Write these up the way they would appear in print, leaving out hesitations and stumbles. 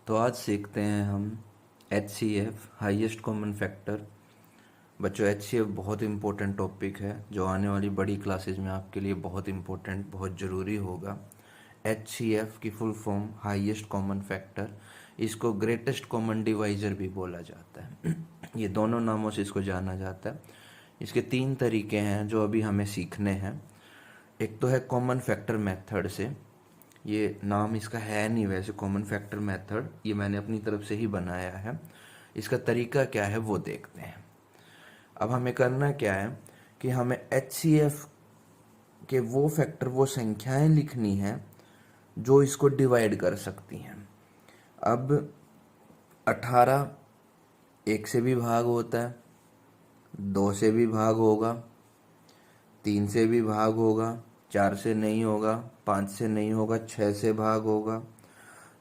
तो आज सीखते हैं हम HCF हाईएस्ट कॉमन फैक्टर। बच्चों, HCF बहुत इम्पोर्टेंट टॉपिक है जो आने वाली बड़ी क्लासेस में आपके लिए बहुत इम्पोर्टेंट, बहुत ज़रूरी होगा। HCF की full form highest common factor, इसको ग्रेटेस्ट कॉमन डिवाइज़र भी बोला जाता है। ये दोनों नामों से इसको जाना जाता है। इसके 3 तरीके हैं जो अभी हमें सीखने हैं। एक तो है कॉमन फैक्टर मेथड से, ये नाम इसका है नहीं वैसे कॉमन फैक्टर मेथड, ये मैंने अपनी तरफ से ही बनाया है। इसका तरीका क्या है वो देखते हैं। अब हमें करना क्या है कि हमें HCF के वो फैक्टर, वो संख्याएं लिखनी हैं जो इसको डिवाइड कर सकती हैं। अब 18 1 से भी भाग होता है, 2 से भी भाग होगा, 3 से भी भाग होगा, 4 से नहीं होगा, 5 से नहीं होगा, 6 से भाग होगा,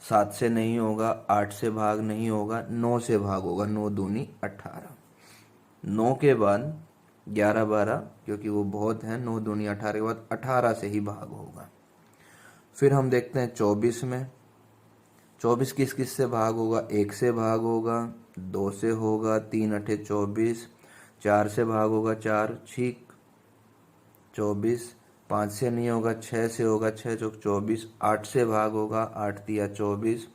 7 से नहीं होगा, 8 से भाग नहीं होगा, 9 से भाग होगा। 9 दूनी 18। 9 के बाद 11 12, क्योंकि वो बहुत है, 9 दूनी 18 के बाद 18 से ही भाग होगा। फिर हम देखते हैं 24 में। 24 किस किस से भाग होगा? 1 से भाग होगा, 2 से होगा, 3 8 24, 4 से भाग होगा, 4 ठीक 24, 5 से नहीं होगा, 6 से होगा, 6 चौक 24, 8 से भाग होगा, 8 तिया 24,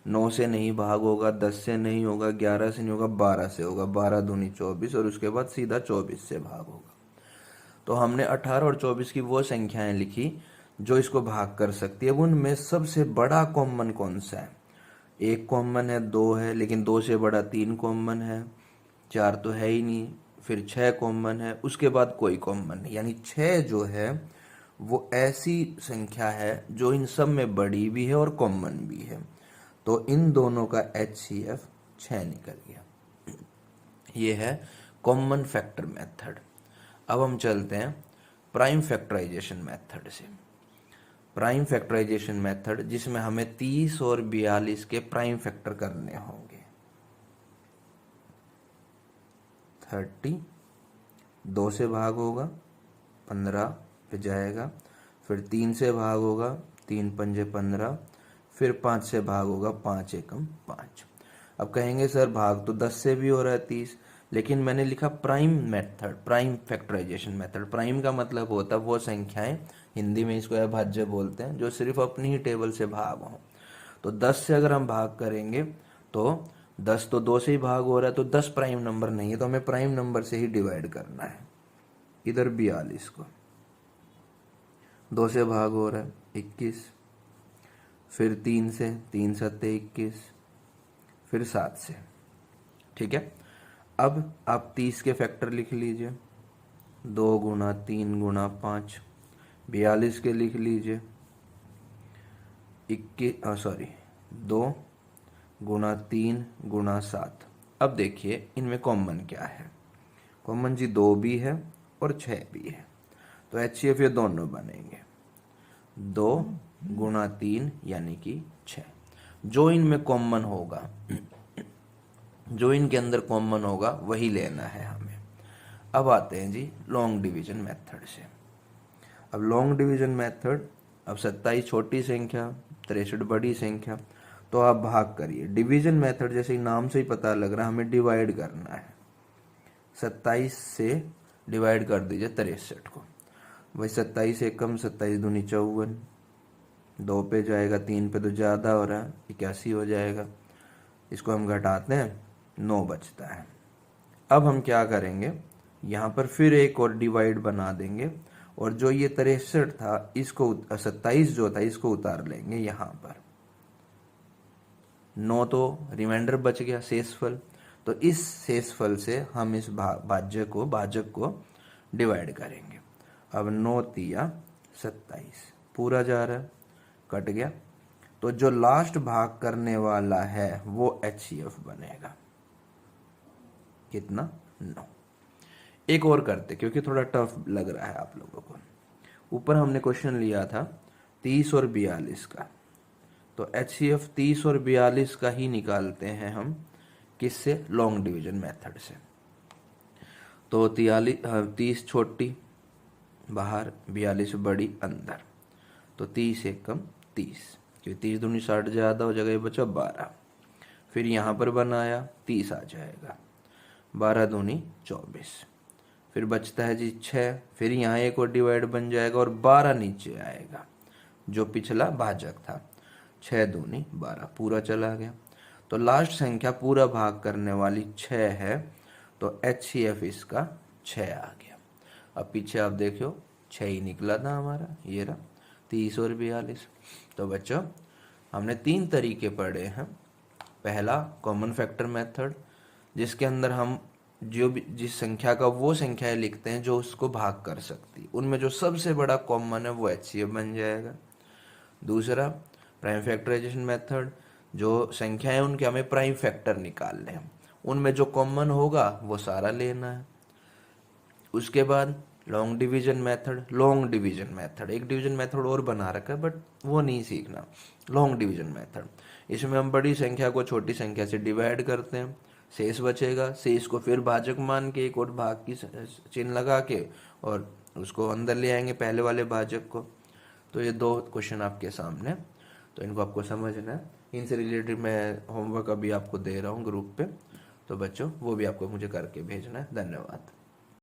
9 से नहीं भाग होगा, 10 से नहीं होगा, 11 से नहीं होगा, 12 से होगा, 12 दूनी 24, और उसके बाद सीधा 24 से भाग होगा। तो हमने 18 और 24 की वो संख्याएं लिखी जो इसको भाग कर सकती है। अब उनमें सबसे बड़ा कॉमन कौन सा है? 1 कॉमन है, 2 है, लेकिन 2 से बड़ा 3 कॉमन है, 4 तो है ही नहीं, फिर 6 कॉमन है, उसके बाद कोई कॉमन नहीं। यानी 6 जो है वो ऐसी संख्या है जो इन सब में बड़ी भी है और कॉमन भी है। तो इन दोनों का HCF 6 निकल गया। ये है कॉमन फैक्टर मेथड। अब हम चलते हैं प्राइम फैक्टराइजेशन मेथड से। प्राइम फैक्टराइजेशन मेथड जिसमें हमें 30 और 42 के प्राइम फैक्टर करने होंगे। 30 2 से भाग होगा, 15 पे जाएगा, फिर 3 से भाग होगा, 3 पंजे 15, फिर 5 से भाग होगा, 5 एकम 5। अब कहेंगे सर भाग तो 10 से भी हो रहा है 30, लेकिन मैंने लिखा prime method, prime factorisation method. Prime का मतलब होता है वो संख्याएं, हिंदी में इसको अभाज्य बोलते हैं, जो सिर्फ अपनी ही टेबल से भाग हों। तो 10 से अगर हम भाग करेंगे तो 10 तो 2 से ही भाग हो रहा है, तो 10 प्राइम नंबर नहीं है, तो हमें प्राइम नंबर से ही डिवाइड करना है। इधर 42 को 2 से भाग हो रहा है 21, फिर 3 से, 3 सत्ते 21, फिर 7 से। ठीक है। अब आप 30 के फैक्टर लिख लीजिए, 2 गुना 3 गुना 5। 42 के लिख लीजिए 2 गुना 3 गुना 7। अब देखिए इनमें कॉमन क्या है? कॉमन जी 2 भी है और 6 भी है, तो HCF ये दोनों बनेंगे। 2 गुना 3 यानी कि 6। जो इनमें कॉमन होगा, जो इनके अंदर कॉमन होगा वही लेना है हमें। अब आते हैं जी लॉन्ग डिवीजन मेथड से। अब लॉन्ग डिवीजन मेथड, अब 27 छोटी संख्या, 63 बड़ी संख्या, तो आप भाग करिए। डिवीजन मेथड जैसे ही नाम से ही पता लग रहा है हमें डिवाइड करना है। 27 से डिवाइड कर दीजिए 63 को। वही 27 एकम 27 दूनी 54, 2 पे जाएगा, 3 पे तो ज़्यादा हो रहा है, 81 हो जाएगा। इसको हम घटाते हैं, 9 बचता है। अब हम क्या करेंगे, यहाँ पर फिर एक और डिवाइड बना देंगे, और जो ये 63 था इसको 27 जो था इसको उतार लेंगे यहाँ पर। 9 तो रिमाइंडर बच गया, शेषफल। तो इस शेषफल से हम इस भाजक को डिवाइड करेंगे। अब 9 तिया 27 पूरा जा रहा है, कट गया। तो जो लास्ट भाग करने वाला है वो HCF बनेगा। कितना? 9। एक और करते क्योंकि थोड़ा टफ लग रहा है आप लोगों को। ऊपर हमने क्वेश्चन लिया था 30 और 42 का, तो HCF 30 और 42 का ही निकालते हैं हम। किससे? लॉन्ग डिवीजन मेथड से। तो 30 छोटी बाहर, 42 बड़ी अंदर, तो 30 एकम 30, क्योंकि 30 दूनी 60 ज़्यादा हो जाएगा, ये बचा 12। फिर यहाँ पर बनाया 30 आ जाएगा, 12 दूनी 24। फिर बचता है जी 6, फिर यहाँ एक और डिवाइड बन जाएगा और 12 नीचे आएगा जो पिछला भाजक था, 6 दूनी 12 पूरा चला गया। तो लास्ट संख्या पूरा भाग करने वाली 6 है, तो HCF इसका 6 आ गया। अब पीछे आप देखो 6 ही निकला था हमारा, ये रहा 30 और 42। तो बच्चों हमने 3 तरीके पढ़े हैं। पहला कॉमन फैक्टर मेथड, जिसके अंदर हम जो भी जिस संख्या का वो संख्याएं लिखते हैं जो उसको भाग कर सकती, उनमें जो सबसे बड़ा कॉमन है वो HCF बन जाएगा। दूसरा प्राइम फैक्टराइजेशन मेथड, जो संख्याएं उनके हमें प्राइम फैक्टर निकालने हैं, उनमें जो कॉमन होगा वो सारा लेना है। उसके बाद लॉन्ग डिवीजन मेथड, एक डिवीजन मेथड और बना रखा है बट वो नहीं सीखना। लॉन्ग डिवीजन मेथड, इसमें हम बड़ी संख्या को छोटी संख्या से डिवाइड करते हैं, शेष बचेगा, शेष को फिर भाजक मान के एक और भाग की चिन्ह लगा के और उसको अंदर ले आएंगे पहले वाले भाजक को। तो ये 2 क्वेश्चन आपके सामने, तो इनको आपको समझना है। इनसे रिलेटेड मैं होमवर्क अभी आपको दे रहा हूँ ग्रुप पे, तो बच्चों वो भी आपको मुझे करके भेजना है। धन्यवाद।